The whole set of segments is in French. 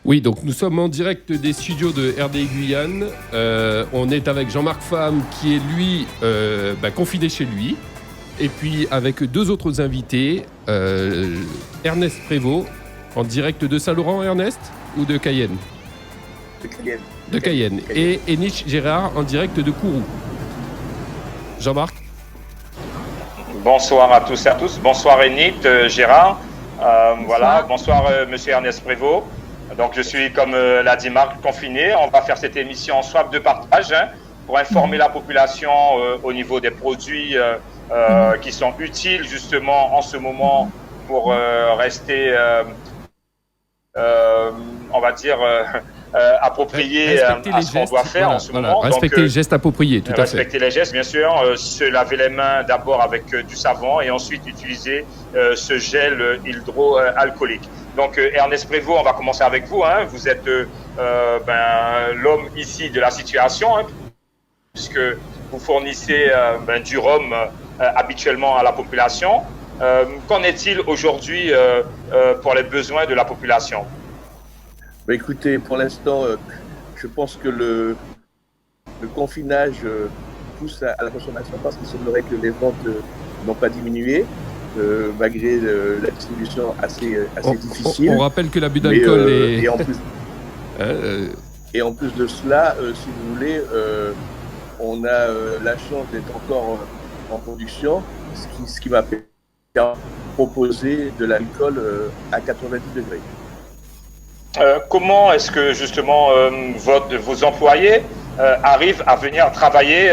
Oui, donc nous sommes en direct des studios de RDI Guyane. On est avec Jean-Marc Fam qui est lui confiné chez lui. Et puis avec deux autres invités, Ernest Prévost, en direct de Saint-Laurent, Ernest, ou de Cayenne? De Cayenne. De Cayenne. Et Enich Gérard en direct de Kourou. Jean-Marc? Bonsoir à tous et à tous. Bonsoir Enich, Gérard. Voilà, bonsoir monsieur Ernest Prévost. Donc je suis, comme l'a dit Marc, confiné. On va faire cette émission en swap de partage pour informer la population au niveau des produits qui sont utiles justement en ce moment pour rester, on va dire, approprié à ce qu'on doit faire en ce moment. Respecter les gestes appropriés, tout à fait. Respecter les gestes, bien sûr. Se laver les mains d'abord avec du savon et ensuite utiliser ce gel hydroalcoolique. Donc Ernest Prévost, on va commencer avec vous. Vous êtes l'homme ici de la situation, puisque vous fournissez du rhum habituellement à la population. Qu'en est-il aujourd'hui pour les besoins de la population? Écoutez, pour l'instant, je pense que le confinage pousse à la consommation parce qu'il semblerait que les ventes n'ont pas diminué. Malgré la distribution assez difficile. On rappelle que l'abus d'alcool est... Et en plus de cela, si vous voulez, on a la chance d'être encore en production, ce qui m'a permis de proposer de l'alcool à 90 degrés. Comment est-ce que justement vos employés arrivent à venir travailler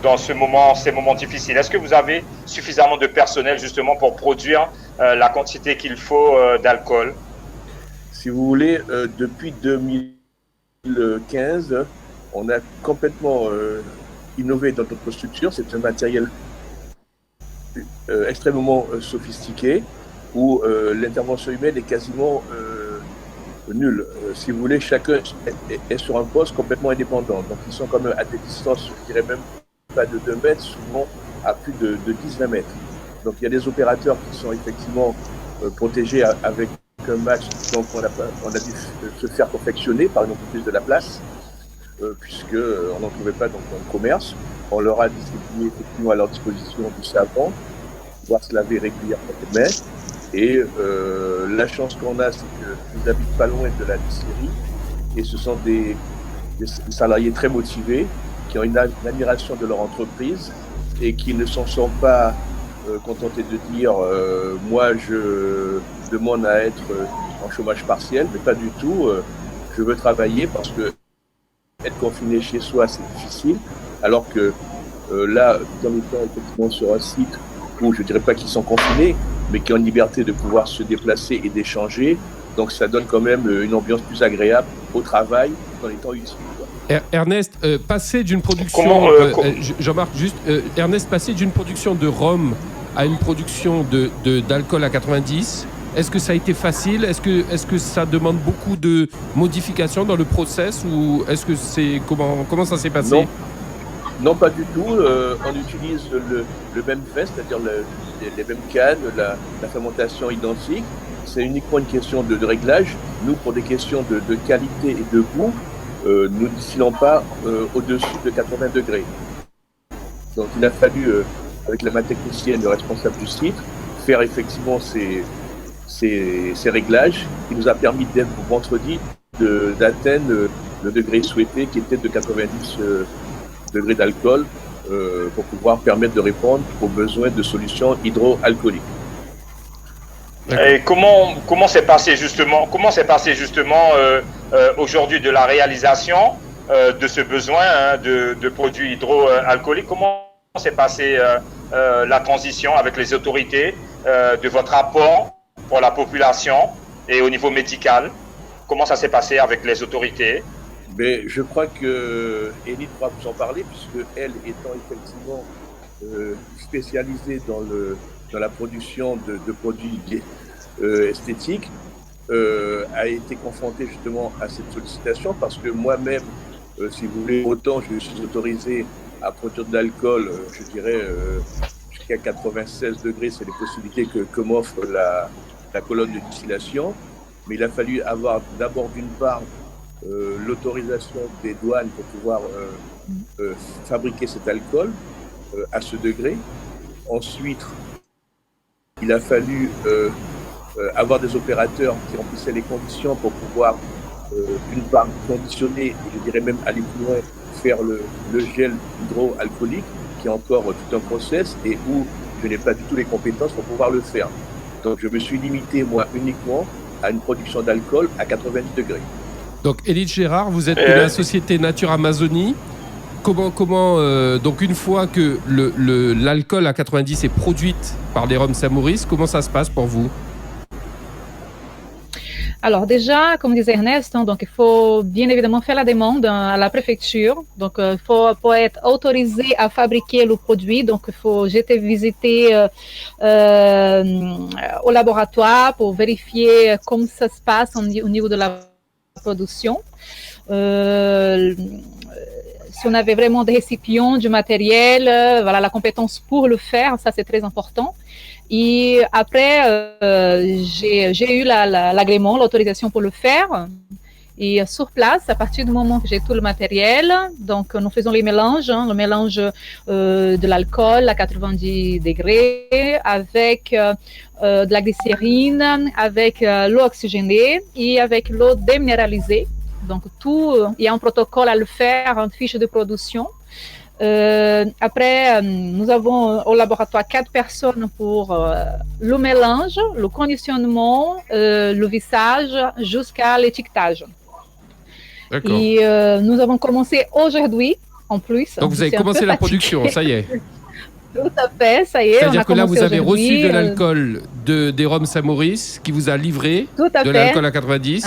dans ces moments difficiles? Est-ce que vous avez suffisamment de personnel justement pour produire la quantité qu'il faut d'alcool? Si vous voulez, depuis 2015, on a complètement innové dans notre structure. C'est un matériel extrêmement sophistiqué où l'intervention humaine est quasiment nulle. Si vous voulez, chacun est sur un poste complètement indépendant. Donc ils sont quand même à des distances, je dirais même pas de 2 mètres, souvent à plus de 10-20 mètres. Donc il y a des opérateurs qui sont effectivement protégés avec un match. Donc on a dû se faire confectionner par une entreprise de la place, puisqu'on n'en trouvait pas dans le commerce. On leur a distribué effectivement à leur disposition du savon, pouvoir se laver régulièrement les mains. Et la chance qu'on a, c'est que nous habitons pas loin de la distillerie et ce sont des salariés très motivés qui ont une admiration de leur entreprise et qui ne s'en sont pas contentés de dire moi je demande à être en chômage partiel, mais pas du tout. Je veux travailler parce que être confiné chez soi c'est difficile, alors que là, tout en étant effectivement sur un site où je dirais pas qu'ils sont confinés, mais qui ont une liberté de pouvoir se déplacer et d'échanger. Donc ça donne quand même une ambiance plus agréable au travail en étant utile. Ernest, passer d'une production... Jean-Marc, juste, Ernest, passer d'une production de rhum à une production d'alcool à 90, est-ce que ça a été facile? Est-ce que ça demande beaucoup de modifications dans le process ou est-ce que c'est... Comment ça s'est passé? Non, pas du tout. On utilise le même fait, c'est-à-dire les mêmes cannes, la fermentation identique. C'est uniquement une question de réglage. Nous, pour des questions de qualité et de goût, nous ne distillons pas au-dessus de 80 degrés. Donc il a fallu, avec la main technicienne, le responsable du site, faire effectivement ces réglages qui nous a permis dès vendredi d'atteindre le degré souhaité qui était de 90 degrés d'alcool pour pouvoir permettre de répondre aux besoins de solutions hydroalcooliques. Et comment s'est passé justement aujourd'hui de la réalisation de ce besoin de produits hydroalcooliques? Comment s'est passée la transition avec les autorités de votre apport pour la population et au niveau médical? Comment ça s'est passé avec les autorités? Mais je crois que Enid pourra vous en parler, puisque elle, étant effectivement spécialisée dans la production de produits esthétiques, a été confrontée justement à cette sollicitation, parce que moi-même, si vous voulez, autant je suis autorisé à produire de l'alcool, je dirais jusqu'à 96 degrés, c'est les possibilités que m'offre la colonne de distillation. mais il a fallu avoir d'abord d'une part l'autorisation des douanes pour pouvoir fabriquer cet alcool à ce degré. Ensuite, il a fallu avoir des opérateurs qui remplissaient les conditions pour pouvoir d'une part conditionner, et je dirais même aller plus loin, faire le gel hydroalcoolique, qui est encore tout un process et où je n'ai pas du tout les compétences pour pouvoir le faire. Donc je me suis limité, moi, uniquement à une production d'alcool à 90 degrés. Donc Élie Gérard, vous êtes de la société Nature Amazonie. Donc une fois que l'alcool à 90 est produite par les rhums Saint-Maurice, comment ça se passe pour vous? Alors déjà, comme disait Ernest, donc il faut bien évidemment faire la demande à la préfecture. Donc il faut pour être autorisé à fabriquer le produit, donc il faut visiter au laboratoire pour vérifier comment ça se passe au niveau de la production. Si on avait vraiment des récipients, du matériel, voilà, la compétence pour le faire, ça c'est très important. Et après, j'ai eu l'agrément, l'autorisation pour le faire. Et sur place, à partir du moment que j'ai tout le matériel, donc nous faisons les mélanges, le mélange de l'alcool à 90 degrés avec de la glycérine, avec l'eau oxygénée et avec l'eau déminéralisée. Donc tout, il y a un protocole à le faire, une fiche de production. Après, nous avons au laboratoire 4 personnes pour le mélange, le conditionnement, le vissage jusqu'à l'étiquetage. Et nous avons commencé aujourd'hui, en plus. Donc vous avez commencé la production, ça y est. Tout à fait, ça y est. C'est-à-dire que là, vous avez reçu de l'alcool des rhums Saint-Maurice qui vous a livré de l'alcool à 90.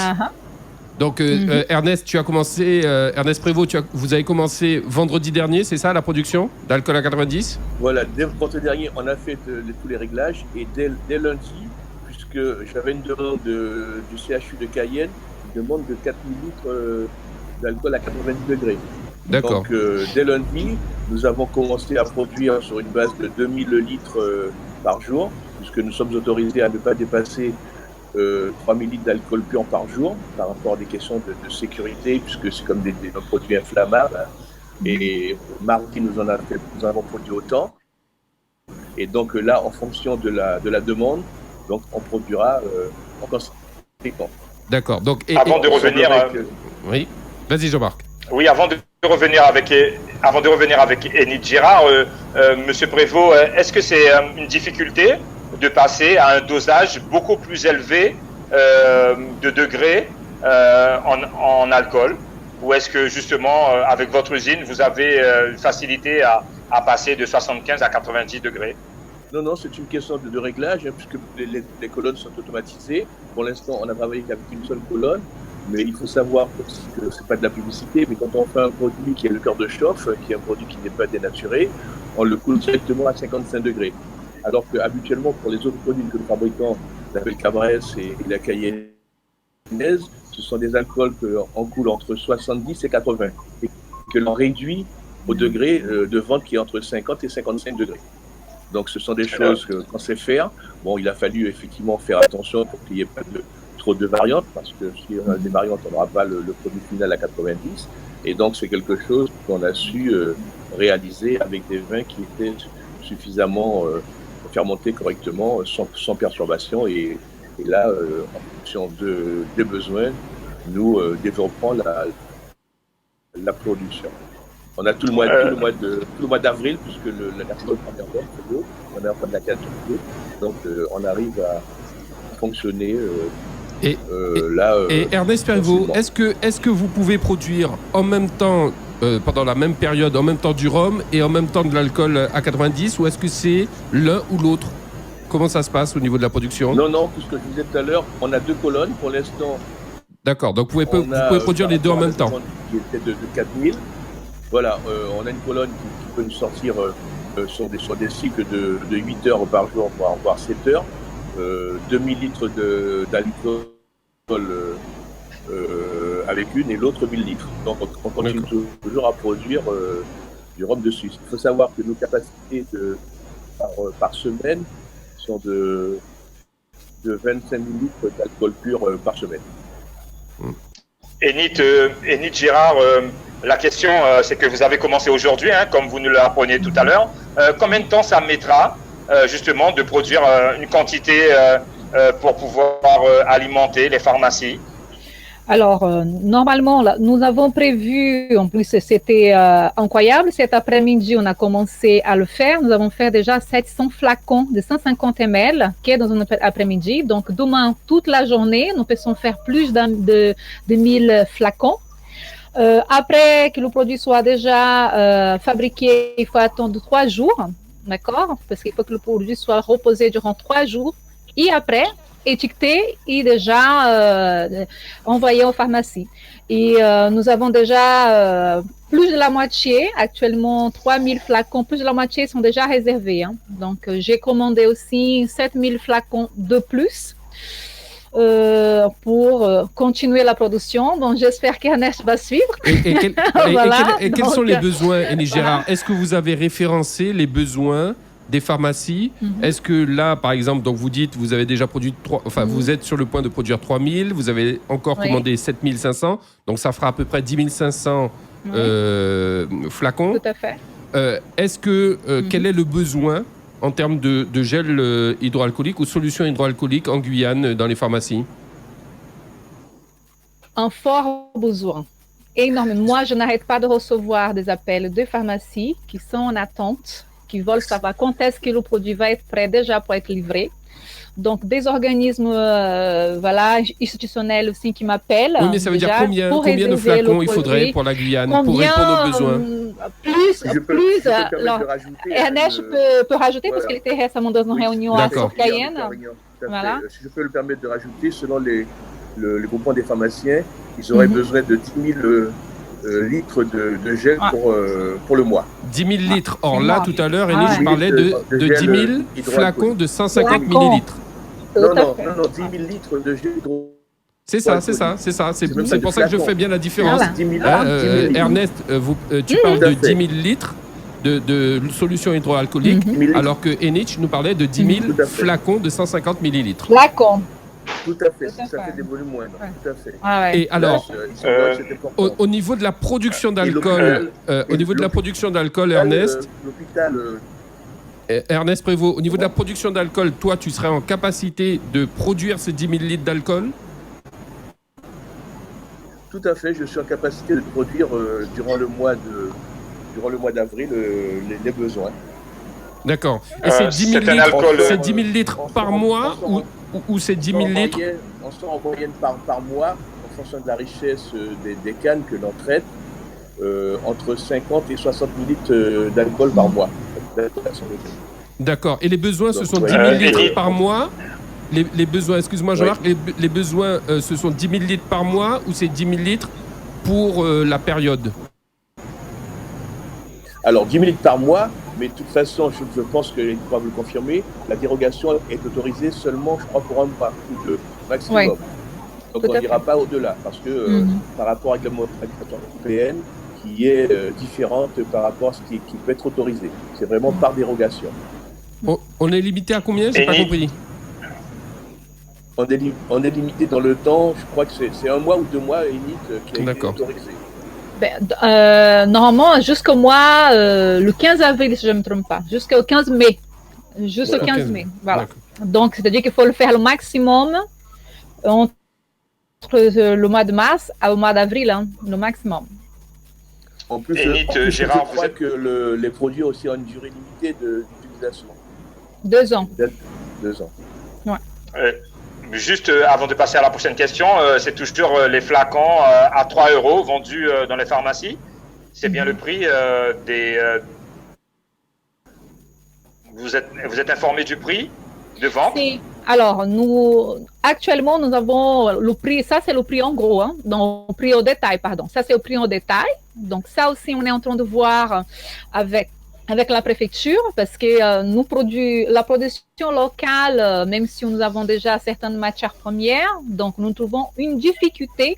Donc Ernest, tu as commencé, Ernest Prévost, vous avez commencé vendredi dernier, c'est ça, la production d'alcool à 90? Voilà, dès vendredi dernier, on a fait tous les réglages et dès lundi, puisque j'avais une demande du CHU de Cayenne, une demande de 4000 litres d'alcool à 90 degrés. D'accord. Donc dès lundi, nous avons commencé à produire sur une base de 2000 litres par jour, puisque nous sommes autorisés à ne pas dépasser 3000 litres d'alcool pur par jour par rapport à des questions de sécurité, puisque c'est comme des produits inflammables. Et mardi, nous avons produit autant. Et donc là, en fonction de la demande, donc on produira en conséquence. D'accord. Donc avant de revenir, oui, vas-y Jean-Marc. Oui, avant de revenir avec Élie Gérard, Monsieur Prévost, est-ce que c'est une difficulté de passer à un dosage beaucoup plus élevé de degrés en alcool, ou est-ce que justement avec votre usine vous avez une facilité à passer de 75 à 90 degrés? Non, c'est une question de réglage, hein, puisque les colonnes sont automatisées. Pour l'instant, on a travaillé qu'avec une seule colonne, mais il faut savoir aussi que c'est pas de la publicité, mais quand on fait un produit qui est le cœur de chauffe, qui est un produit qui n'est pas dénaturé, on le coule directement à 55 degrés. Alors qu'habituellement, pour les autres produits que nous fabriquons, la Belcabresse et la Cayennaise, ce sont des alcools qu'on coule entre 70 et 80 et que l'on réduit au degré de vente qui est entre 50 et 55 degrés. Donc ce sont des choses qu'on sait faire. Bon, il a fallu effectivement faire attention pour qu'il n'y ait pas trop de variantes, parce que si on a des variantes, on n'aura pas le produit final à 90. Et donc c'est quelque chose qu'on a su réaliser avec des vins qui étaient suffisamment fermentés correctement, sans perturbation. Et là, en fonction des besoins, nous développons la production. On a tout le mois d'avril, puisque la personne est en train on est en train de la qualité. Donc on arrive à fonctionner et Ernest Prévost, est-ce que vous pouvez produire en même temps, pendant la même période, en même temps du rhum et en même temps de l'alcool à 90, ou est-ce que c'est l'un ou l'autre? Comment ça se passe au niveau de la production? Non, puisque je disais tout à l'heure, on a 2 colonnes pour l'instant. D'accord, donc vous pouvez produire les deux en même temps. Qui était de 4000. Voilà, on a une colonne qui peut nous sortir sur des cycles de 8 heures par jour, voire 7 heures. 2000 litres d'alcool avec une et l'autre 1000 litres. Donc on continue toujours à produire du rhum de Suisse. Il faut savoir que nos capacités par semaine sont de de 25 000 litres d'alcool pur par semaine. Enid Gérard, la question, c'est que vous avez commencé aujourd'hui, hein, comme vous nous l'apprenez tout à l'heure. Combien de temps ça mettra, justement, de produire une quantité pour pouvoir alimenter les pharmacies? Alors, normalement, là, nous avons prévu, en plus c'était incroyable, cet après-midi, on a commencé à le faire. Nous avons fait déjà 700 flacons de 150 ml, qui est dans un après-midi. Donc, demain, toute la journée, nous pouvons faire plus de 1000 flacons. Après que le produit soit déjà fabriqué, il faut attendre 3 jours, d'accord? Parce qu'il faut que le produit soit reposé durant 3 jours. Et après, étiqueté et déjà envoyé aux pharmacies. Et nous avons déjà plus de la moitié, actuellement 3000 flacons, plus de la moitié sont déjà réservés. Hein. Donc, j'ai commandé aussi 7000 flacons de plus pour continuer la production. Donc, j'espère qu'Ernest va suivre. Et quels sont les besoins, Enid Gérard? Est-ce que vous avez référencé les besoins des pharmacies? Est-ce que là, par exemple, donc vous dites, vous avez déjà produit, vous êtes sur le point de produire 3000, vous avez encore commandé 7500, donc ça fera à peu près 10 500 flacons. Tout à fait. Est-ce que, quel est le besoin en termes de gel hydroalcoolique ou solution hydroalcoolique en Guyane dans les pharmacies? Un fort besoin. Énormément. Moi, je n'arrête pas de recevoir des appels de pharmacies qui sont en attente, qui veulent savoir quand est-ce que le produit va être prêt déjà pour être livré. Donc, des organismes institutionnels aussi qui m'appellent. Oui, mais ça veut dire combien de flacons il faudrait pour la Guyane pour répondre aux besoins? Ernest peut rajouter parce qu'il était récemment dans une réunion à Cayenne. Voilà. Si je peux le permettre de rajouter, selon les groupements des pharmaciens, ils auraient besoin de 10 000 litres de gel pour le mois. 10 000 litres. Or là, tout à l'heure, Enid parlait de 10 000 flacons de 150 millilitres. Non, 10 000 litres de gel hydroalcoolique. C'est ça. C'est pour ça que je fais bien la différence. Ernest, tu parles de 10 000 litres de solution hydroalcoolique, alors que Enid nous parlait de 10 000 flacons de 150 millilitres. Flacons. Tout à fait, ça fait des volumes moindres. Tout à fait. Et alors, au niveau de la production d'alcool, Ernest, Ernest Prévost, au niveau de la production d'alcool, toi, tu serais en capacité de produire ces 10 000 litres d'alcool? Tout à fait, je suis en capacité de produire durant le mois d'avril les besoins. D'accord. Et c'est 10 000 litres par mois ou c'est 10 000 litres On sort en moyenne par mois, en fonction de la richesse des cannes que l'on traite, entre 50 et 60 000 litres d'alcool par mois. D'accord. Et les besoins, ce sont 10 000 litres par mois? Les besoins, excuse-moi Jean-Marc, les besoins, ce sont 10 000 litres par mois ou c'est 10 000 litres pour la période? Alors, 10 000 litres par mois, mais de toute façon, je pense qu'il pourra vous le confirmer, la dérogation est autorisée seulement, je crois, pour un mois ou deux, maximum. Donc, on n'ira pas au-delà, parce que par rapport à la réglementation européenne, qui est différente par rapport à ce qui peut être autorisé. C'est vraiment par dérogation. On est limité à combien? J'ai pas compris. On est limité dans le temps, je crois que c'est 1 mois ou 2 mois, Enid, qui a été autorisé. Normalement, jusqu'au mois, le 15 avril, si je ne me trompe pas, jusqu'au 15 mai. Jusqu'au 15 mai, voilà. Donc, c'est-à-dire qu'il faut le faire le maximum entre le mois de mars au mois d'avril, hein, le maximum. En plus, je crois que les produits aussi ont une durée limitée d'utilisation. 2 ans. 2 ans. Ouais. Juste avant de passer à la prochaine question, c'est toujours les flacons à 3 € vendus dans les pharmacies. C'est bien le prix des... Vous êtes informé du prix de vente? Oui. Alors, actuellement, nous avons le prix, ça c'est le prix en gros, hein, donc le prix au détail, pardon. Ça c'est le prix au détail. Donc ça aussi, on est en train de voir avec la préfecture, parce que la production locale, même si nous avons déjà certaines matières premières, donc nous trouvons une difficulté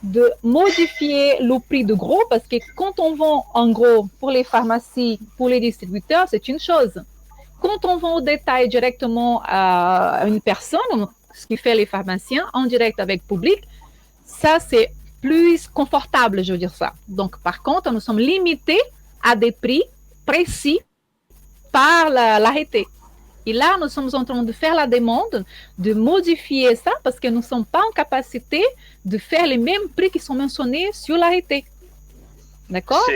de modifier le prix de gros, parce que quand on vend en gros pour les pharmacies, pour les distributeurs, c'est une chose. quand on vend au détail directement à une personne, ce qui fait les pharmaciens, en direct avec public, ça c'est plus confortable, je veux dire ça. Donc, par contre, nous sommes limités à des prix précis par l'arrêté. Et là, nous sommes en train de faire la demande, de modifier ça, parce que nous ne sommes pas en capacité de faire les mêmes prix qui sont mentionnés sur l'arrêté. D'accord?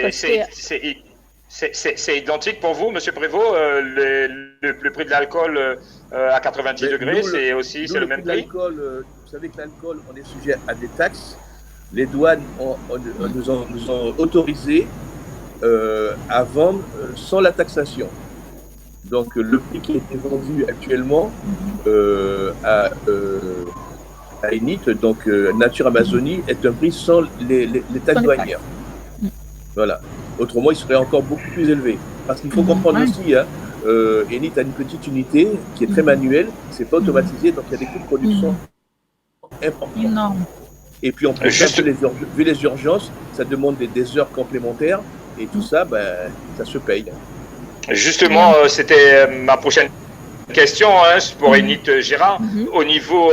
C'est identique pour vous, M. Prévost, le prix de l'alcool à 90 degrés, c'est le même prix? Vous savez que l'alcool, on est sujet à des taxes. Les douanes nous ont autorisé à vendre sans la taxation. Donc le prix qui est vendu actuellement à Enit, donc Nature Amazonie, est un prix sans les taxes douanières. Voilà. Autrement, il serait encore beaucoup plus élevé. Parce qu'il faut comprendre aussi, Enit a une petite unité qui est très manuelle, c'est pas automatisé, donc il y a des coûts de production importants. Énorme. Et puis en plus, vu les urgences, ça demande des heures complémentaires, et tout ça, ça se paye. Justement, c'était ma prochaine question pour Enit Gérard. Au niveau,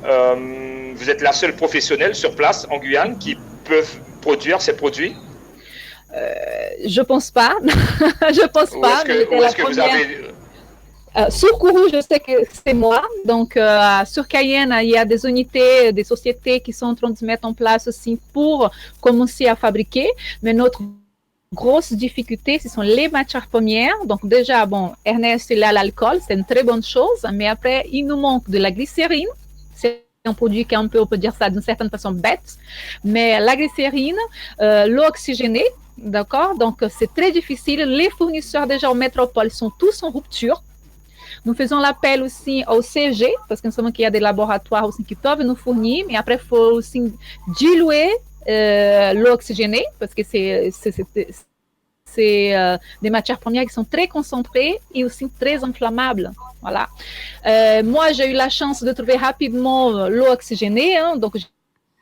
vous êtes la seule professionnelle sur place en Guyane qui peut produire ces produits? Je pense pas. Je pense pas. Où est-ce que vous avez... Sur Kourou, je sais que c'est moi. Donc, sur Cayenne, il y a des unités, des sociétés qui sont en train de se mettre en place aussi pour commencer à fabriquer. Mais notre grosse difficulté, ce sont les matières premières. Donc, déjà, Ernest, il a l'alcool, c'est une très bonne chose. Mais après, il nous manque de la glycérine. C'est un produit qui est un peu, on peut dire ça d'une certaine façon bête. Mais la glycérine, l'eau oxygénée, d'accord? Donc, c'est très difficile. Les fournisseurs déjà en métropole sont tous en rupture. Nous faisons l'appel aussi au CG, parce que nous savons qu'il y a des laboratoires aussi qui peuvent nous fournir, mais après, il faut aussi diluer l'eau oxygénée, parce que c'est des matières premières qui sont très concentrées et aussi très inflammables. Voilà. Moi, j'ai eu la chance de trouver rapidement l'eau oxygénée, donc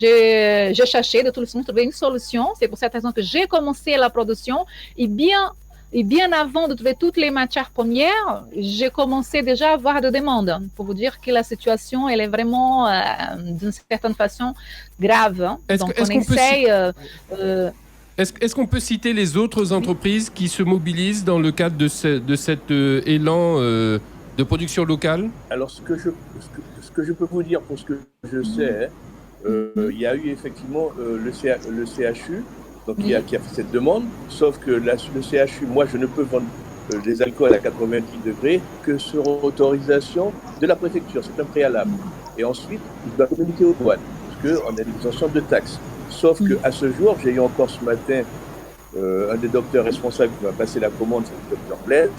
j'ai cherché de toute façon trouver une solution. C'est pour cette raison que j'ai commencé la production et bien avant de trouver toutes les matières premières, j'ai commencé déjà à avoir de demandes. Pour vous dire que la situation, elle est vraiment, d'une certaine façon, grave. Donc, on essaye... Est-ce qu'on peut citer les autres entreprises qui se mobilisent dans le cadre de cet élan de production locale? Alors, ce que je peux vous dire, pour ce que je sais, il y a eu effectivement le CHU, donc qui a fait cette demande, sauf que le CHU, moi, je ne peux vendre des alcools à 90 degrés que sur autorisation de la préfecture. C'est un préalable. Et ensuite, il doit communiquer aux douanes, parce qu'on a l'exemption de taxes. Sauf qu'à ce jour, j'ai eu encore ce matin un des docteurs responsables qui m'a passé la commande, c'est le docteur Blaise.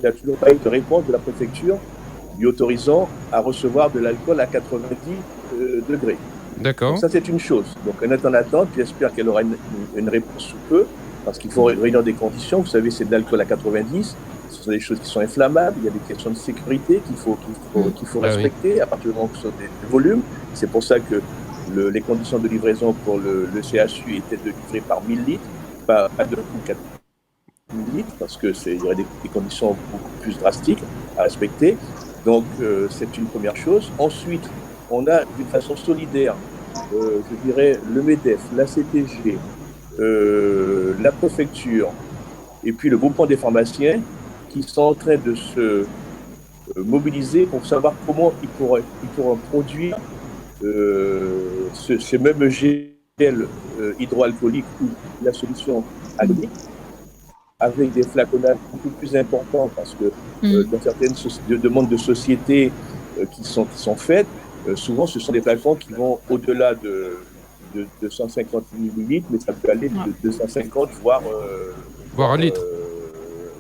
Il n'a toujours pas eu de réponse de la préfecture lui autorisant à recevoir de l'alcool à 90 degrés. D'accord. Donc ça, c'est une chose. Donc, on est en attente. J'espère qu'elle aura une réponse sous peu, parce qu'il faut réunir des conditions. Vous savez, c'est de l'alcool à 90. Ce sont des choses qui sont inflammables. Il y a des questions de sécurité qu'il faut respecter à partir du moment où ce sont des volumes. C'est pour ça que les conditions de livraison pour le CHU étaient de livrer par 1000 litres, pas de 4 000 litres, parce qu'il y aurait des conditions beaucoup plus drastiques à respecter. Donc, c'est une première chose. Ensuite, on a d'une façon solidaire, je dirais, le MEDEF, la CTG, la préfecture et puis le groupement des pharmaciens qui sont en train de se mobiliser pour savoir comment ils pourront produire ce même gel hydroalcoolique ou la solution alcoolique avec des flaconnages beaucoup plus importants, parce que dans certaines demandes de sociétés qui sont faites, souvent ce sont des flacons qui vont au-delà de 250 ml, mais ça peut aller de 250 voire un litre.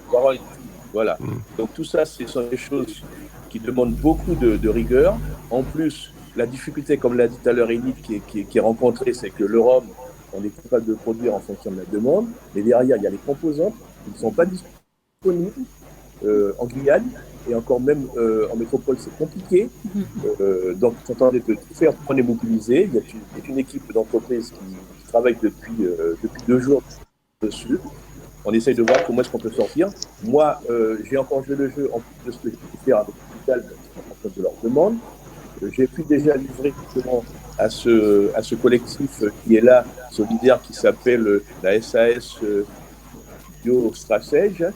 Voire un litre. Voilà. Donc tout ça, ce sont des choses qui demandent beaucoup de rigueur. En plus, la difficulté, comme l'a dit tout à l'heure Enit, qui est rencontrée, c'est que le rhum, on est capable de produire en fonction de la demande, mais derrière, il y a les composantes qui ne sont pas disponibles en Guyane, et encore même en métropole, c'est compliqué. Donc, on est de tout faire pour les mobiliser. Il y a une équipe d'entreprises qui travaille depuis 2 jours dessus. on essaye de voir comment est-ce qu'on peut sortir. Moi, j'ai encore joué le jeu en plus de ce que j'ai pu faire avec l'hôpital en fonction de leur demande. J'ai pu déjà livrer justement à ce collectif qui est là, solidaire, qui s'appelle la SAS Bio-Stratège.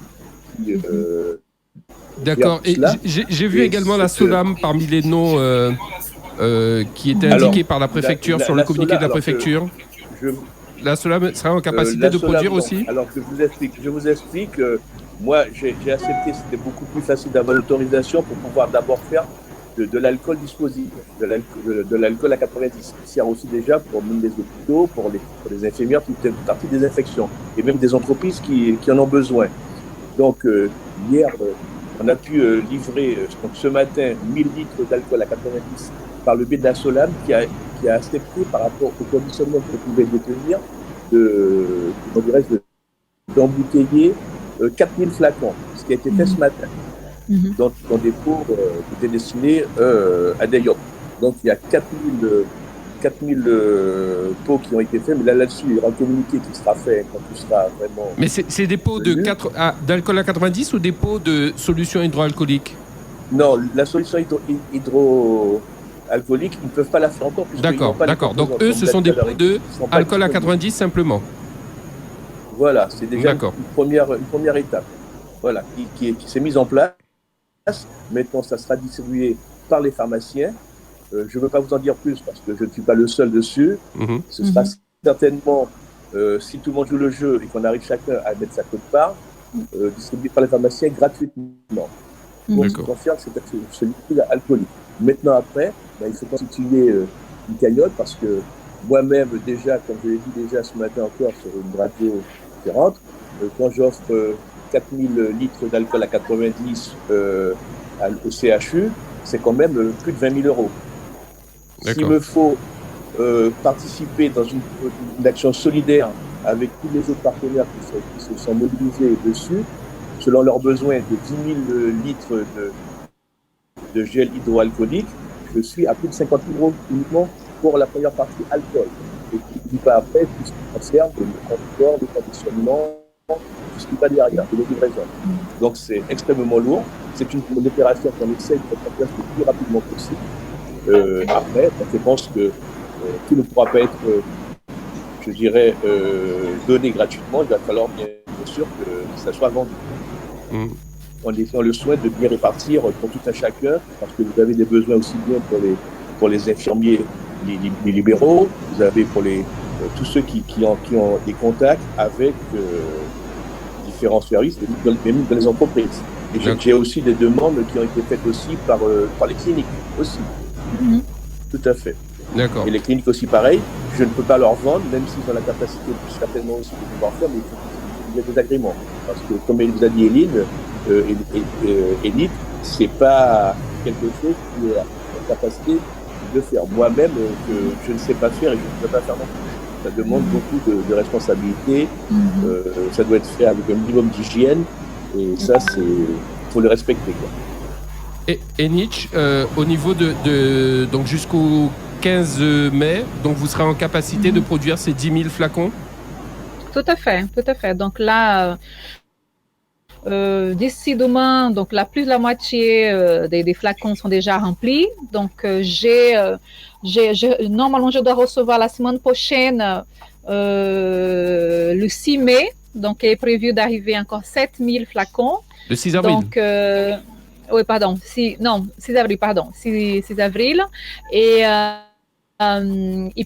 D'accord. Et j'ai vu également la SOLAM parmi les noms qui étaient indiqués par la préfecture sur le communiqué de la préfecture. La SOLAM sera en capacité de produire aussi? Alors, je vous explique. Moi, j'ai accepté, c'était beaucoup plus facile d'avoir l'autorisation pour pouvoir d'abord faire de l'alcool dispositif, de l'alcool à 90, qui sert aussi déjà pour même les hôpitaux, pour les infirmières, toute une partie des infections, et même des entreprises qui en ont besoin. Donc, hier, on a pu livrer donc, ce matin 1000 litres d'alcool à 90 par le biais de la SOLAM qui a accepté par rapport au conditionnement que pouvait détenir d'embouteiller 4000 flacons, ce qui a été fait ce matin. Dans des pots qui étaient destinés à des yachts. Donc il y a 4000 pots qui ont été faits, mais là-dessus, il y aura un communiqué qui sera fait quand tout sera vraiment... Mais c'est des pots d'alcool à 90 ou des pots de solution hydroalcoolique? Non, la solution hydroalcoolique, ils ne peuvent pas la faire encore. D'accord. Donc eux, ce sont des pots d'alcool à 90 simplement. Voilà, c'est déjà une première étape. Voilà, qui s'est mise en place. Maintenant, ça sera distribué par les pharmaciens. Je ne veux pas vous en dire plus parce que je ne suis pas le seul dessus. Ce sera certainement, si tout le monde joue le jeu et qu'on arrive chacun à mettre sa quote-part, distribué par les pharmaciens gratuitement. Pour ce qui concerne ce liquide alcoolique. Maintenant, après, il faut constituer une cagnotte parce que moi-même, déjà, comme je l'ai dit déjà ce matin encore sur une radio différente, quand j'offre 4000 litres d'alcool à 90 au CHU, c'est quand même plus de 20 000 euros. S'il me faut participer dans une action solidaire avec tous les autres partenaires qui se sont mobilisés dessus, selon leurs besoins de 10 000 litres de gel hydroalcoolique, je suis à plus de 50 000 euros uniquement pour la première partie alcool. Et puis après, tout ce qui concerne le transport, le conditionnement, tout ce qui va derrière, de livraison. Donc c'est extrêmement lourd. C'est une opération qu'on essaie de mettre en place le plus rapidement possible. Après, je pense que tout ne pourra pas être, je dirais, donné gratuitement. Il va falloir bien sûr que ça soit vendu. En laissant le soin de bien répartir pour tout un chacun, parce que vous avez des besoins aussi bien pour les infirmiers, les libéraux, vous avez pour tous ceux qui ont des contacts avec différents services, même dans les entreprises. Et j'ai aussi des demandes qui ont été faites aussi par les cliniques aussi. Tout à fait. D'accord. Et les cliniques aussi pareil, je ne peux pas leur vendre, même s'ils ont la capacité certainement aussi de pouvoir faire, mais il faut qu'il y ait des agréments. Parce que comme vous a dit Élite, c'est pas quelque chose qui est en capacité de faire. Moi-même, je ne sais pas faire et je ne peux pas faire non plus. Ça demande beaucoup de responsabilité. Ça doit être fait avec un minimum d'hygiène. Et ça, faut le respecter, quoi. Et Nietzsche, au niveau donc jusqu'au 15 mai, donc vous serez en capacité de produire ces 10 000 flacons? Tout à fait. Donc là, d'ici demain, donc plus de la moitié des flacons sont déjà remplis. Donc normalement, je dois recevoir la semaine prochaine, le 6 mai. Donc, il est prévu d'arriver encore 7000 flacons. Le 6 avril. Donc, oui, pardon. 6 avril, pardon. 6 avril. Et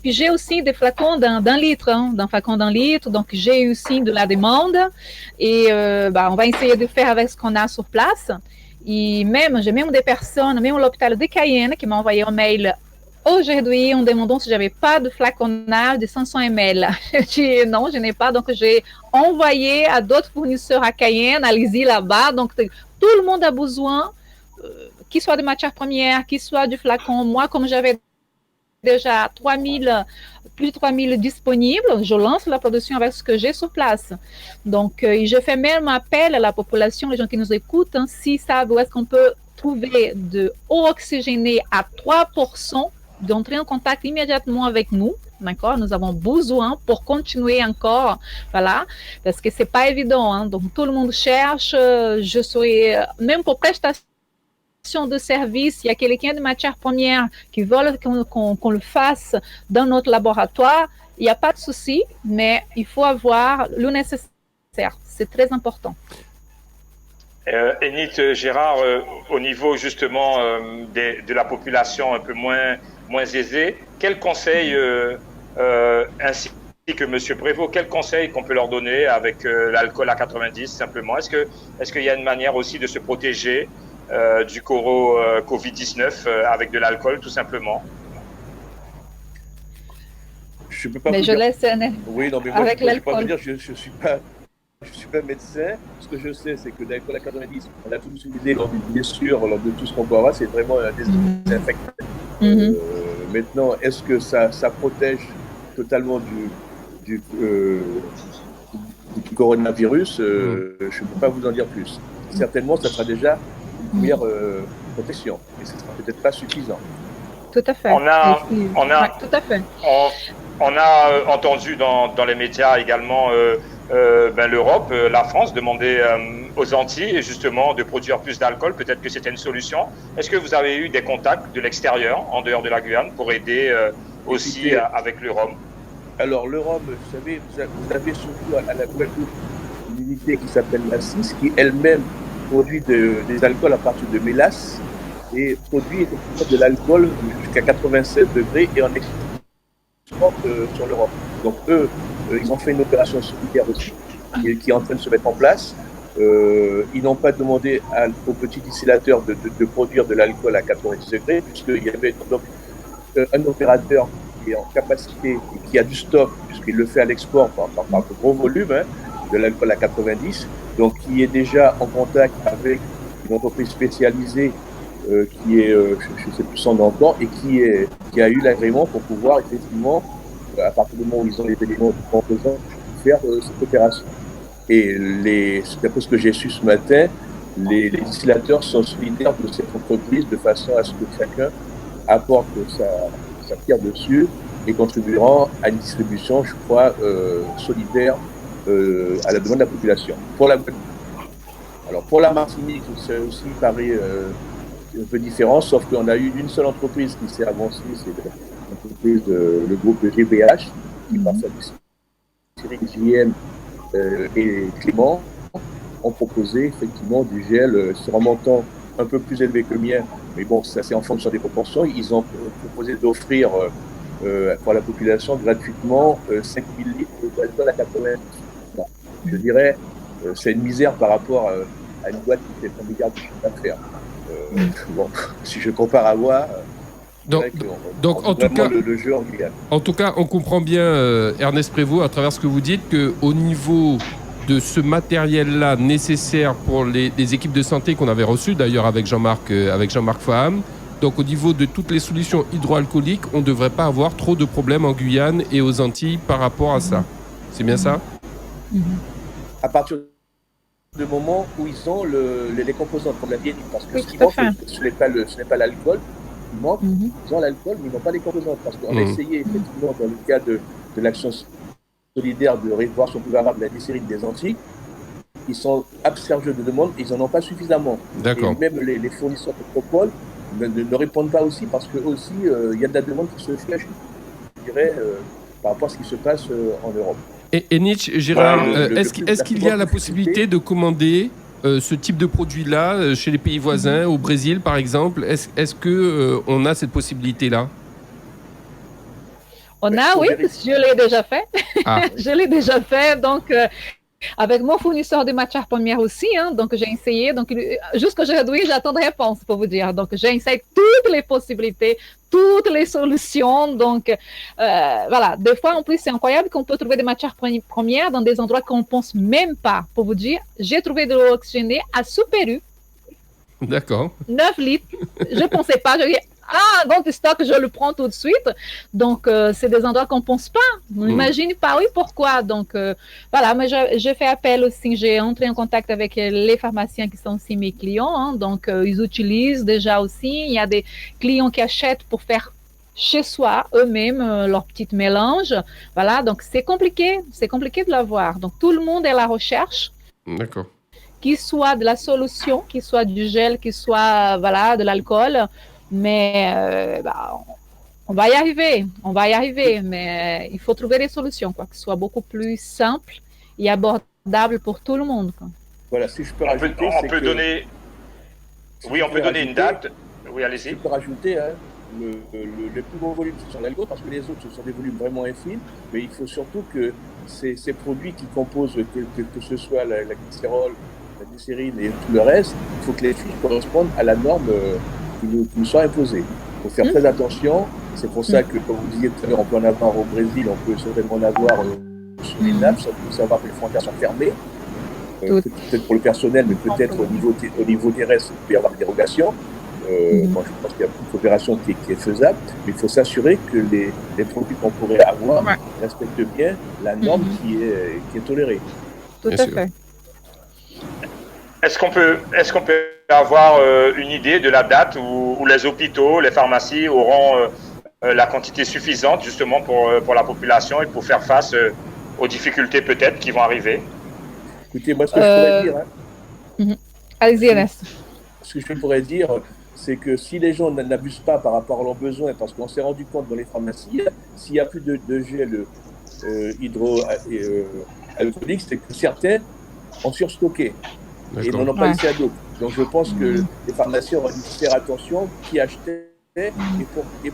puis, j'ai aussi des flacons d'un litre, d'un flacon d'un litre. Donc, j'ai aussi de la demande. Et on va essayer de faire avec ce qu'on a sur place. Et j'ai même des personnes, même l'hôpital de Cayenne, qui m'ont envoyé un mail aujourd'hui en demandant si j'avais pas de flaconnage de 500 ml. Je dis non, je n'ai pas. Donc, j'ai envoyé à d'autres fournisseurs à Cayenne, allez-y là-bas. Donc, tout le monde a besoin, qu'il soit de matières premières, qu'il soit du flacon. Moi, comme j'avais déjà plus de 3000 disponibles, je lance la production avec ce que j'ai sur place. Donc, je fais même appel à la population, les gens qui nous écoutent, s'ils savent où est-ce qu'on peut trouver de eau oxygénée à 3%, d'entrer en contact immédiatement avec nous. d'accord? Nous avons besoin pour continuer encore, voilà, parce que c'est pas évident, hein? Donc tout le monde cherche, je suis, même pour prestation de service, il y a quelqu'un de matière première qui veut qu'on le fasse dans notre laboratoire, il n'y a pas de souci, mais il faut avoir le nécessaire, c'est très important. Enith, Gérard, au niveau justement de la population un peu moins aisée, quel conseil, ainsi que M. Prévost, quel conseil qu'on peut leur donner avec l'alcool à 90 simplement? Est-ce qu'il y a une manière aussi de se protéger du Covid-19 avec de l'alcool tout simplement? Je peux pas mais vous je dire. laisse Oui, non, mais moi, avec je ne peux pas vous l'alcool. dire, je suis pas médecin. Ce que je sais, c'est que l'alcool à 90, on a tous utilisé lors d'une blessure, lors de tout ce qu'on peut avoir, c'est vraiment un désinfectant. Maintenant, est-ce que ça protège totalement du coronavirus? Je ne peux pas vous en dire plus. Certainement, ça sera déjà une première protection, mais ce ne sera peut-être pas suffisant. Tout à fait. On a, ouais, tout à fait. On a entendu dans les médias également l'Europe, la France demander aux Antilles justement de produire plus d'alcool. Peut-être que c'était une solution. Est-ce que vous avez eu des contacts de l'extérieur, en dehors de la Guyane, pour aider aussi avec le rhum? Alors le rhum, vous savez, vous avez surtout à la Guadeloupe une unité qui s'appelle la CIS, qui elle-même produit des alcools à partir de mélasse et produit de l'alcool jusqu'à 87 degrés et en export sur l'Europe. Donc eux, ils ont fait une opération solidaire aussi qui est en train de se mettre en place. Ils n'ont pas demandé aux petits distillateurs de produire de l'alcool à 90 degrés, puisqu'il y avait donc un opérateur qui est en capacité et qui a du stock, puisqu'il le fait à l'export par de gros volumes, de l'alcool à 90, donc qui est déjà en contact avec une entreprise spécialisée qui est, je ne sais plus son nom encore, et qui a eu l'agrément pour pouvoir effectivement, à partir du moment où ils ont les éléments de composants, faire cette opération. Et d'après ce que j'ai su ce matin, les distillateurs sont solidaires de cette entreprise de façon à ce que chacun apporte sa pierre dessus et contribueront à une distribution, je crois, solidaire à la demande de la population. Pour la Guadeloupe. Alors pour la Martinique, c'est aussi pareil, un peu différent, sauf qu'on a eu une seule entreprise qui s'est avancée, c'est l'entreprise le groupe GBH, qui par sa distillerie JM et Clément ont proposé effectivement du gel sur un montant un peu plus élevé que le mien, mais bon, ça c'est en fonction des proportions. Ils ont proposé d'offrir pour la population gratuitement 5000 litres d'alcool à 80. Bon, je dirais, c'est une misère par rapport à une boîte qui fait 1 milliard de chiffre d'affaires. Bon, si je compare à moi, donc en tout cas, on comprend bien, Ernest Prévost, à travers ce que vous dites, qu'au niveau de ce matériel-là nécessaire pour les équipes de santé qu'on avait reçues, d'ailleurs avec Jean-Marc Faham, donc au niveau de toutes les solutions hydroalcooliques, on ne devrait pas avoir trop de problèmes en Guyane et aux Antilles par rapport à ça. C'est bien ça? À partir du moment où ils ont les composants, comme la vieille, parce que ce qui manque, ce n'est pas l'alcool. Ils ont l'alcool, mais ils n'ont pas les composants. Parce qu'on a essayé, effectivement, dans le cadre de l'action solidaire, de revoir son pouvoir de la distillerie des Antilles. Ils sont abservés de demande et ils n'en ont pas suffisamment. D'accord. Et même les fournisseurs de Propol ne répondent pas aussi, parce que aussi, il y a de la demande qui se fait, je dirais, par rapport à ce qui se passe en Europe. Et Nietzsche, Gérard, est-ce qu'il y a la possibilité de commander ce type de produit-là chez les pays voisins, au Brésil par exemple? Est-ce qu'on a cette possibilité-là? On a, oui, je l'ai déjà fait. Ah. Je l'ai déjà fait, donc avec mon fournisseur de matières premières aussi, donc j'ai essayé, donc jusqu'aujourd'hui j'attends de réponse pour vous dire, donc j'ai essayé toutes les possibilités, toutes les solutions, donc voilà, des fois en plus c'est incroyable qu'on peut trouver des matières premières dans des endroits qu'on ne pense même pas, pour vous dire, j'ai trouvé de l'eau oxygénée à Super-U. D'accord. 9 litres, je ne pensais pas, je dis, donc stock, je le prends tout de suite. Donc, c'est des endroits qu'on ne pense pas. On n'imagine pas, oui, pourquoi. Donc, voilà, mais je fais appel aussi. J'ai entré en contact avec les pharmaciens qui sont aussi mes clients. Donc, ils utilisent déjà aussi. Il y a des clients qui achètent pour faire chez soi, eux-mêmes, leur petit mélange. Voilà, donc c'est compliqué de l'avoir. Donc tout le monde est à la recherche. D'accord. Qu'il soit de la solution, qu'il soit du gel, qu'il soit voilà, de l'alcool. Mais on va y arriver, mais il faut trouver des solutions, quoi, qui soient beaucoup plus simples et abordables pour tout le monde. Quoi. Voilà, si je peux rajouter, on peut donner une date. Oui, allez-y. Je peux rajouter, hein, le plus gros volume, ce sont l'alcool, parce que les autres, ce sont des volumes vraiment infimes, mais il faut surtout que ces produits qui composent, que ce soit la glycérol, la glycérine et tout le reste, il faut que les fiches correspondent à la norme qui nous soit imposée. Il faut faire très attention. C'est pour ça que, comme vous disiez tout à l'heure, on peut en avoir au Brésil, on peut certainement en avoir sur les nappes, il faut savoir que les frontières sont fermées. Peut-être pour le personnel, mais peut-être au niveau terrestre, il peut y avoir des dérogations. Moi, je pense qu'il y a une coopération qui est faisable, mais il faut s'assurer que les produits qu'on pourrait avoir respectent bien la norme qui est tolérée. Tout à fait. Est-ce qu'on peut avoir une idée de la date où les hôpitaux, les pharmacies auront la quantité suffisante justement pour la population et pour faire face aux difficultés peut-être qui vont arriver? Écoutez, moi, ce que je pourrais dire... Allez-y, Ernest. Ce que je pourrais dire, c'est que si les gens n'abusent pas par rapport à leurs besoins, parce qu'on s'est rendu compte dans les pharmacies, s'il n'y a plus de gel hydroalcoolique, c'est que certains ont surstocké et n'en ont pas laissé à d'autres. Donc je pense que les pharmaciens auraient dû faire attention qui achetait et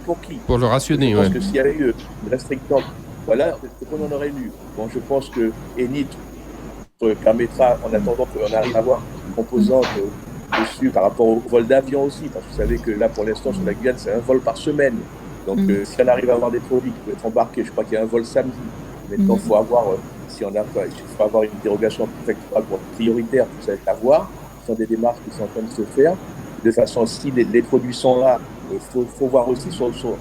pour qui. Pour le rationner, je pense que s'il y avait eu une restriction, voilà, c'est qu'on en aurait eu. Bon, je pense que Enit permettra, en attendant qu'on arrive à avoir une composante dessus par rapport au vol d'avion aussi, parce que vous savez que là, pour l'instant, sur la Guyane, c'est un vol par semaine. Donc, si on arrive à avoir des produits qui peuvent être embarqués, je crois qu'il y a un vol samedi. Maintenant, il faut avoir, il faut avoir une dérogation préfectorale prioritaire, tout ça est à voir. Ce sont des démarches qui sont en train de se faire. De façon, si les produits sont là, il faut voir aussi,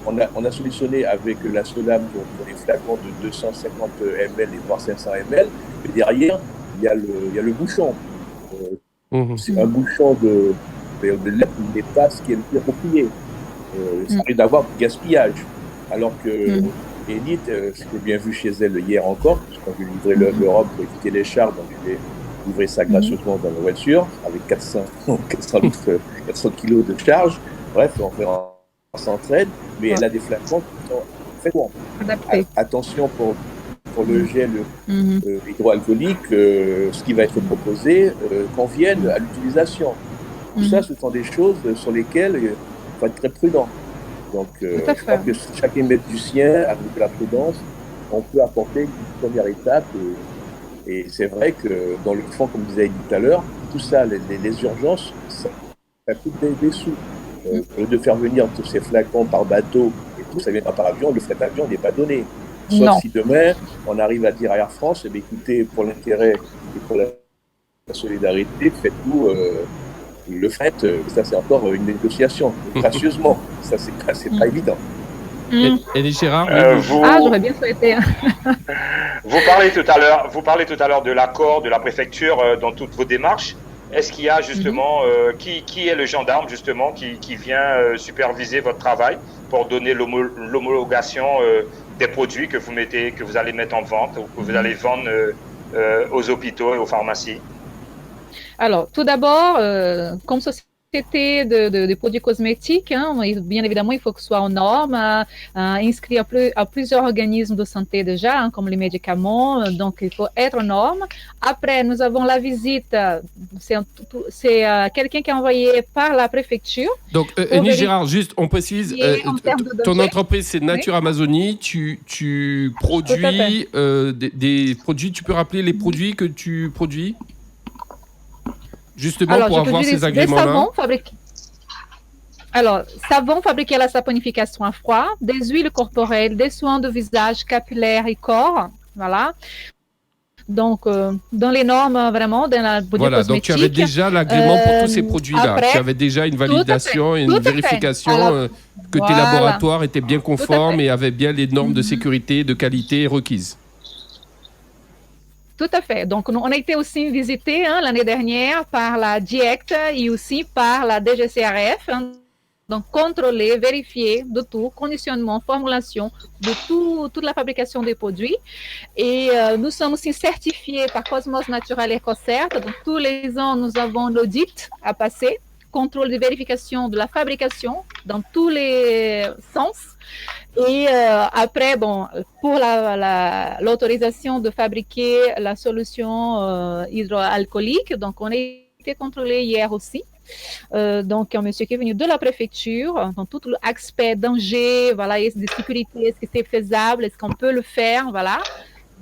on a solutionné avec la SOLAM pour les flacons de 250 ml et voire 500 ml, mais derrière, il y a le bouchon. C'est un bouchon de lait qui n'est pas ce qui est le plus approprié. Ça arrive d'avoir du gaspillage. Alors que Enit, j'ai bien vu chez elle hier encore, parce que quand j'ai livré l'Europe pour éviter les chars, donc je vais livrer ça gracieusement dans la voiture, avec 400 kilos de charge. Bref, on s'entraide, mais elle a des flacons qui sont très bons. Attention pour le gel hydroalcoolique, ce qui va être proposé convienne à l'utilisation. Tout ça, ce sont des choses sur lesquelles il faut être très prudent. Donc, je crois que chacun met du sien avec la prudence. On peut apporter une première étape. Et c'est vrai que dans le fond, comme disait tout à l'heure, tout ça, les urgences, ça coûte des sous. De faire venir tous ces flacons par bateau et tout, ça vient pas par avion, le fret d'avion n'est pas donné. Sauf si demain, on arrive à dire à Air France, écoutez, pour l'intérêt et pour la solidarité, faites-nous le fret. Ça, c'est encore une négociation, gracieusement. Ça, c'est pas évident. Et Gérard, j'aurais bien souhaité. Vous parlez tout à l'heure de l'accord de la préfecture dans toutes vos démarches. Est-ce qu'il y a justement, qui est le gendarme justement qui vient superviser votre travail pour donner l'homologation des produits que vous allez mettre en vente ou que vous allez vendre aux hôpitaux et aux pharmacies? Alors, tout d'abord, comme société de produits cosmétiques, bien évidemment, il faut que ce soit en normes, inscrit à plusieurs organismes de santé déjà, comme les médicaments, donc il faut être en normes. Après, nous avons la visite, c'est quelqu'un qui est envoyé par la préfecture. Donc, Gérard, juste, on précise, ton entreprise, c'est Nature Amazonie, tu produis des produits, tu peux rappeler les produits que tu produis ? Justement, pour avoir ces agréments-là. Savon fabriqué à la saponification à froid, des huiles corporelles, des soins de visage, capillaire et corps. Voilà. Donc, dans les normes, vraiment, dans la body cosmétique. Donc tu avais déjà l'agrément pour tous ces produits-là. Tu avais déjà une validation et une vérification que tes laboratoires étaient bien conformes et avaient bien les normes de sécurité et de qualité requises. Tout à fait. Donc, on a été aussi visité l'année dernière par la DIECT et aussi par la DGCRF. Donc, contrôler, vérifier de tout, conditionnement, formulation, de toute la fabrication des produits. Et nous sommes aussi certifiés par Cosmos Natural EcoCert. Donc, tous les ans, nous avons l'audit à passer, contrôle de vérification de la fabrication dans tous les sens. Et après, bon, pour l'autorisation de fabriquer la solution hydroalcoolique, donc on a été contrôlé hier aussi. Donc, un monsieur qui est venu de la préfecture, dans tout l'aspect danger, voilà, et de sécurité, est-ce que c'est faisable, est-ce qu'on peut le faire, voilà.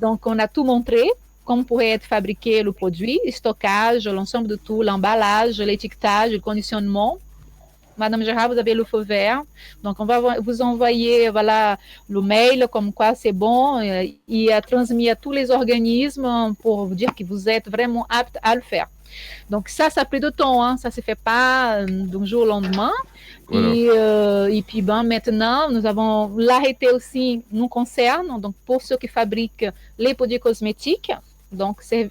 Donc, on a tout montré, comment pourrait être fabriqué le produit, le stockage, l'ensemble de tout, l'emballage, l'étiquetage, le conditionnement. Madame Gérard, vous avez le feu vert. Donc, on va vous envoyer, voilà, le mail comme quoi c'est bon et transmis à tous les organismes pour vous dire que vous êtes vraiment apte à le faire. Donc ça a pris du temps, hein. Ça ne se fait pas d'un jour au lendemain. Voilà. Et puis maintenant, nous avons l'arrêté aussi nous concerne, donc pour ceux qui fabriquent les produits cosmétiques, donc c'est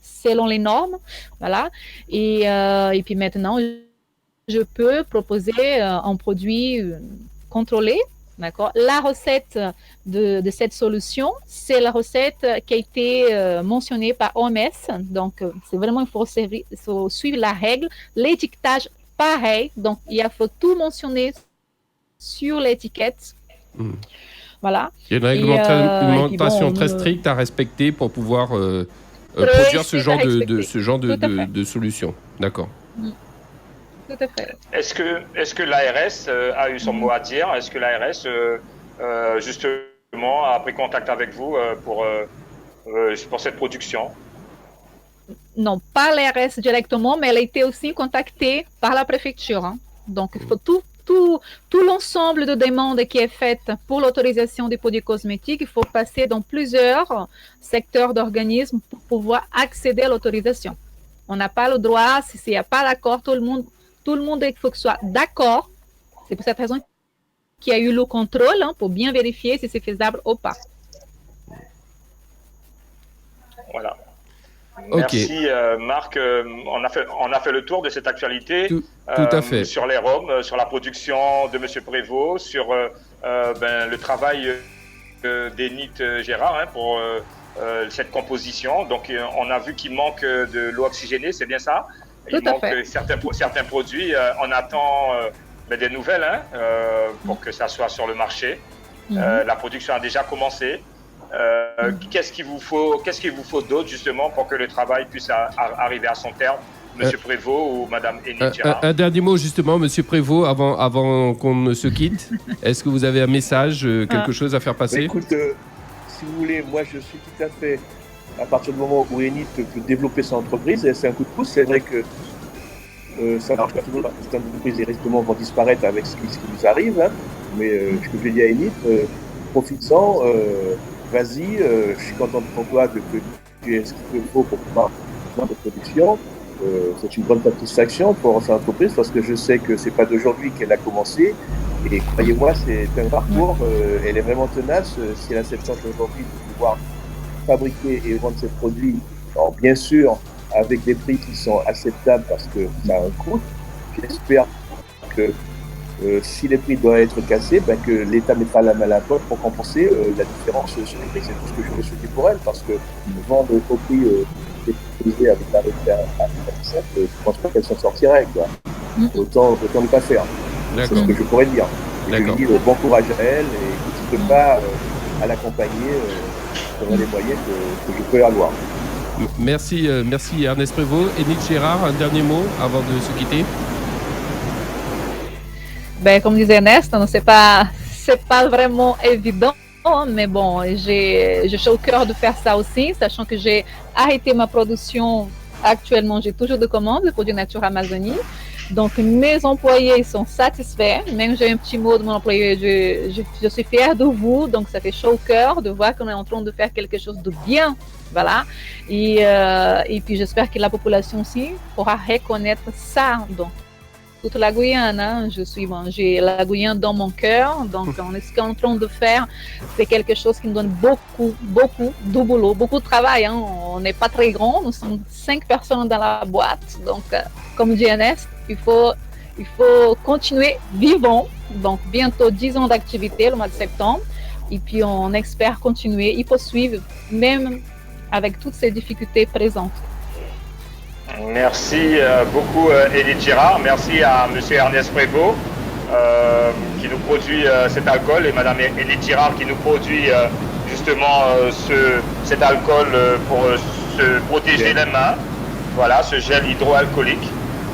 selon les normes, voilà. Et puis maintenant, je peux proposer un produit contrôlé. D'accord. La recette de cette solution, c'est la recette qui a été mentionnée par OMS. Donc, c'est vraiment, il faut suivre la règle. L'étiquetage, pareil. Donc, il faut tout mentionner sur l'étiquette. Voilà. Il y a une réglementation très stricte à respecter pour pouvoir produire ce genre de solution. D'accord. Tout à fait. Est-ce que l'ARS a eu son mot à dire? Est-ce que l'ARS, justement, a pris contact avec vous pour cette production? Non, pas l'ARS directement, mais elle a été aussi contactée par la préfecture. Hein. Donc, il faut tout l'ensemble de demandes qui est faite pour l'autorisation des produits cosmétiques, il faut passer dans plusieurs secteurs d'organismes pour pouvoir accéder à l'autorisation. On n'a pas le droit, s'il n'y a pas d'accord, tout le monde, il faut que soit d'accord. C'est pour cette raison qu'il y a eu le contrôle pour bien vérifier si c'est faisable ou pas. Voilà. Merci Marc. On a fait le tour de cette actualité. Tout à fait. Sur les rhums, sur la production de M. Prévost, sur le travail d'Enith Gérard pour cette composition. Donc on a vu qu'il manque de l'eau oxygénée, c'est bien ça? Il manque certains produits. On attend des nouvelles pour que ça soit sur le marché. La production a déjà commencé. Qu'est-ce qu'il vous faut d'autre justement pour que le travail puisse arriver à son terme, Monsieur Prévost ou Madame Enith Gérard? Un dernier mot justement, Monsieur Prévost, avant qu'on ne se quitte. Est-ce que vous avez un message, quelque chose à faire passer? Écoute, si vous voulez, moi je suis tout à fait, à partir du moment où Enith peut développer son entreprise, c'est un coup de pouce. C'est vrai que ça marche pas toujours, certaines entreprises directement vont disparaître avec ce qui nous arrive, hein. Mais ce que je dis à Enith, profites-en, vas-y, je suis content pour toi que tu aies ce qu'il te faut pour pouvoir faire de production. C'est une bonne satisfaction pour cette entreprise parce que je sais que c'est pas d'aujourd'hui qu'elle a commencé. Et croyez-moi, c'est un parcours, elle est vraiment tenace. Si elle a cette chance aujourd'hui de pouvoir fabriquer et vendre ses produits, alors bien sûr, avec des prix qui sont acceptables parce que ça a un coût, j'espère que si les prix doivent être cassés, que l'État mettra la main à la poche pour compenser la différence sur les prix. C'est tout ce que je veux souhaiter pour elle, parce que vendre au prix déposé avec la réserve à 47, je ne pense pas qu'elle s'en sortirait, quoi. Autant ne pas faire. C'est ce que je pourrais dire. Et je lui dis bon courage à elle et n'hésite pas à l'accompagner selon les moyens que je peux avoir. Merci Ernest Prévost. Enith Gérard, un dernier mot avant de se quitter? Comme disait Ernest, c'est pas vraiment évident, mais bon, j'ai au cœur de faire ça aussi, sachant que j'ai arrêté ma production. Actuellement, j'ai toujours de commandes de produits Nature Amazonie. Donc, mes employés sont satisfaits. Même j'ai un petit mot de mon employé, je suis fière de vous. Donc, ça fait chaud au cœur de voir qu'on est en train de faire quelque chose de bien. Voilà. Et puis, j'espère que la population aussi pourra reconnaître ça. Donc, toute la Guyane, hein. J'ai la Guyane dans mon cœur. Donc, ce qu'on est en train de faire, c'est quelque chose qui nous donne beaucoup de boulot, beaucoup de travail. Hein. On n'est pas très grand. Nous sommes 5 personnes dans la boîte. Donc, comme dit Ernest, il faut Il faut continuer vivant. Donc, bientôt 10 ans d'activité le mois de septembre. Et puis, on espère continuer et poursuivre, même avec toutes ces difficultés présentes. Merci beaucoup, Élie Girard. Merci à M. Ernest Prévost qui nous produit cet alcool et Mme Élie Girard qui nous produit justement cet alcool pour se protéger les mains. Voilà, ce gel hydroalcoolique.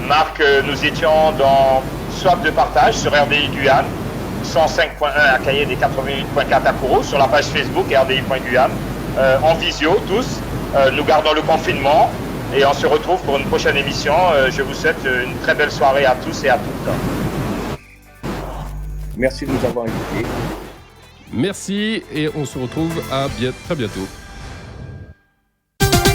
Marc, nous étions dans Soif de partage sur RDI Guyane, 105.1 à Cayenne et 88.4 à Kourou, sur la page Facebook RDI.Guyane, en visio tous. Nous gardons le confinement et on se retrouve pour une prochaine émission. Je vous souhaite une très belle soirée à tous et à toutes. Merci de nous avoir invités. Merci et on se retrouve à très bientôt.